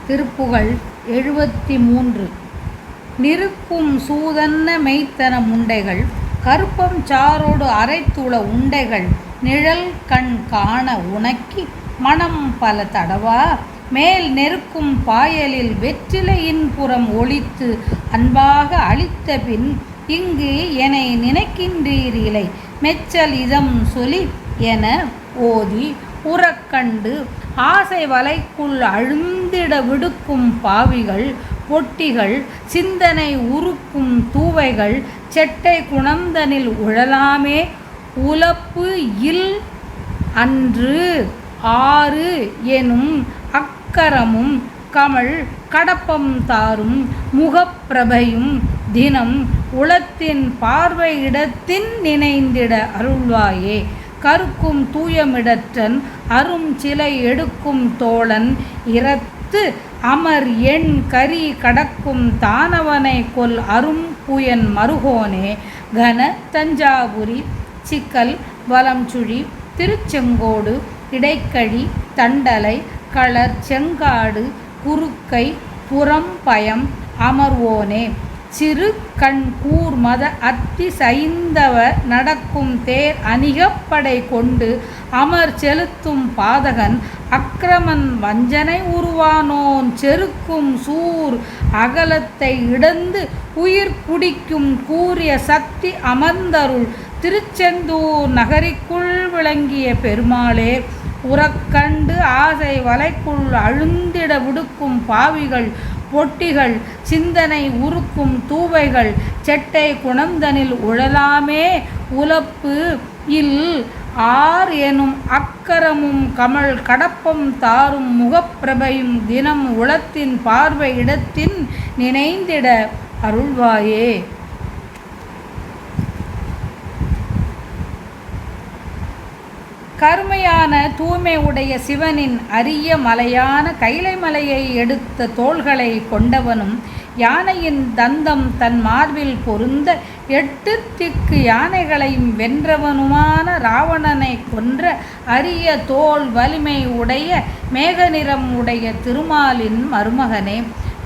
திருப்புகழ் 73. நிற்கும் சூதன்ன மெய்த்தன முண்டைகள் கருப்பம் சாரோடு அரைத்துள உண்டைகள் நிழல்கண் காண உனக்கி மனம் பல தடவா மேல் நெருக்கும் பாயலில் வெற்றிலையின் புறம் ஒளித்து அன்பாக அளித்தபின் இங்கு எனை நினைக்கின்றீர் இலை மெச்சல் இதம் சொலி என ஓதி உறக்கண்டு ஆசை வலைக்குள் அழுந்திட விடுக்கும் பாவிகள் பொட்டிகள் சிந்தனை உருக்கும் தூவைகள் செட்டை குணந்தனில் உழலாமே உலப்பு இல் அன்று ஆறு எனும் அக்கரமும் கமழ் கடப்பம் தாரும் முகப்பிரபையும் தினம் உளத்தின் பார்வையிடத்தின் நினைந்திட அருள்வாயே கருக்கும் தூயமிடற்றன் அரும் சிலை எடுக்கும் தோழன் இரத்து அமர் எண் கரி கடக்கும் தானவனை கொல் அரும் புயன் மருகோனே கன தஞ்சாபுரி சிக்கல் வலம்சுழி திருச்செங்கோடு இடைக்கழி தண்டலை களர் செங்காடு குறுக்கை புறம்பயம் அமர்வோனே சிறு கண் கூர் மத அத்தி சைந்தவ நடக்கும் தேர் அணிகப்படை கொண்டு அமர் செலுத்தும் பாதகன் அக்கிரமன் வஞ்சனை உருவானோன் செருக்கும் சூர் அகலத்தை இடந்து உயிர் குடிக்கும் கூறிய சக்தி அமர்ந்தருள் திருச்செந்தூர் நகரிக்குள் விளங்கிய பெருமாளே உறக்கண்டு ஆசை வலைக்குள் அழுந்திட விடுக்கும் பாவிகள் பொட்டிகள் சிந்தனை உருக்கும் தூவைகள் செட்டை குணந்தனில் உழலாமே உலப்பு இல் ஆர் எனும் அக்கரமும் கமழ் கடப்பம் தாரும் முகப்பிரபையும் தினம் உளத்தின் பார்வை இடத்தின் நினைந்திட அருள்வாயே. கருமையான தூய்மை உடைய சிவனின் அரிய மலையான கைலை மலையை எடுத்த தோள்களை கொண்டவனும் யானையின் தந்தம் தன் மார்பில் பொருந்த 8 திக்கு யானைகளையும் வென்றவனுமான ராவணனை கொன்ற அரிய தோல் வலிமை உடைய மேக நிறம் உடைய திருமாலின் மருமகனே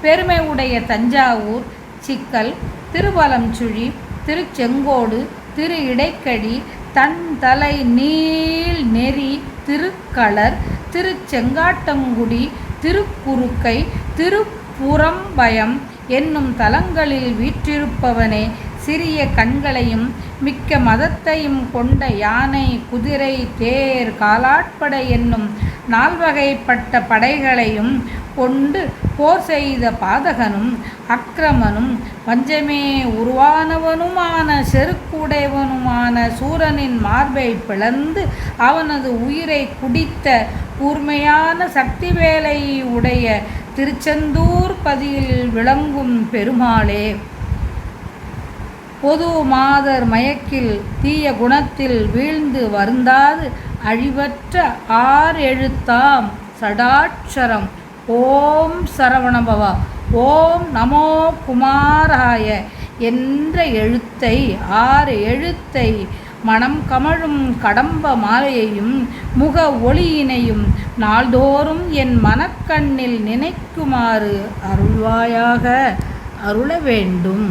பெருமை உடைய தஞ்சாவூர் சிக்கல் திருவலம்சுழி திருச்செங்கோடு திரு இடைக்கழி தன் தலை நீள் நெறி திருக்களர் திருச்செங்காட்டங்குடி திருக்குறுக்கை திருப்புறம்பயம் என்னும் தலங்களில் வீற்றிருப்பவனே சிறிய கண்களையும் மிக்க மதத்தையும் கொண்ட யானை குதிரை தேர் காலாட்படை என்னும் 4 வகைப்பட்ட படைகளையும் கொண்டு போர் செய்த பாதகனும் அக்கிரமனும் வஞ்சமே உருவானவனுமான செருக்குடையவனுமான சூரனின் மார்பை பிளந்து அவனது உயிரை குடித்த கூர்மையான சக்தி வேலை உடைய திருச்செந்தூர் பதியில் விளங்கும் பெருமாளே பொது மாதர் மயக்கில் தீய குணத்தில் வீழ்ந்து வருந்தாது அழிவற்ற 6 எழுத்தாம் சடாட்சரம் ஓம் சரவணபவா ஓம் நமோ குமாராய என்ற எழுத்தை 6 எழுத்தை மனம் கமழும் கடம்ப மாலையையும் முக ஒளியினையும் நாள்தோறும் என் மனக்கண்ணில் நினைக்குமாறு அருள்வாயாக அருள வேண்டும்.